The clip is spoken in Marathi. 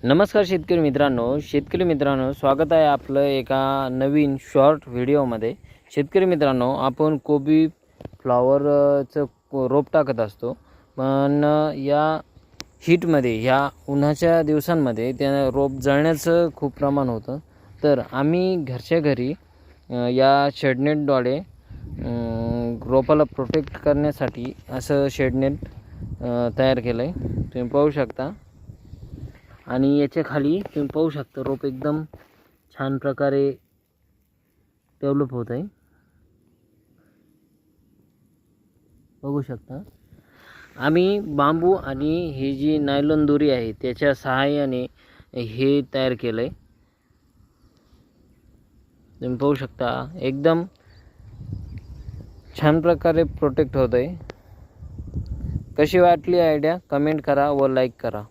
नमस्कार शेतकरी मित्रांनो स्वागत आहे आपलं एका नवीन शॉर्ट व्हिडिओमध्ये। शेतकरी मित्रांनो, आपण कोबी फ्लॉवरचं रोप टाकत असतो, पण या हीटमध्ये ह्या उन्हाच्या दिवसांमध्ये त्या रोप जळण्याचं खूप प्रमाण होतं। तर आम्ही घरच्या घरी या शेडनेटद्वारे रोपाला प्रोटेक्ट करण्यासाठी असं शेडनेट तयार केलं आहे, तुम्ही पाहू शकता। आणि याच्या खाली तुम्ही पाहू शकता रोप एकदम छान प्रकारे डेव्हलप होत आहे, बघू शकता। आम्ही बांबू आणि ही जी नायलॉन दोरी आहे त्याच्या सहाय्याने हे तयार केलं आहे, तुम्ही पाहू शकता। एकदम छान प्रकारे प्रोटेक्ट होत आहे। कशी वाटली आयडिया कमेंट करा व लाईक करा।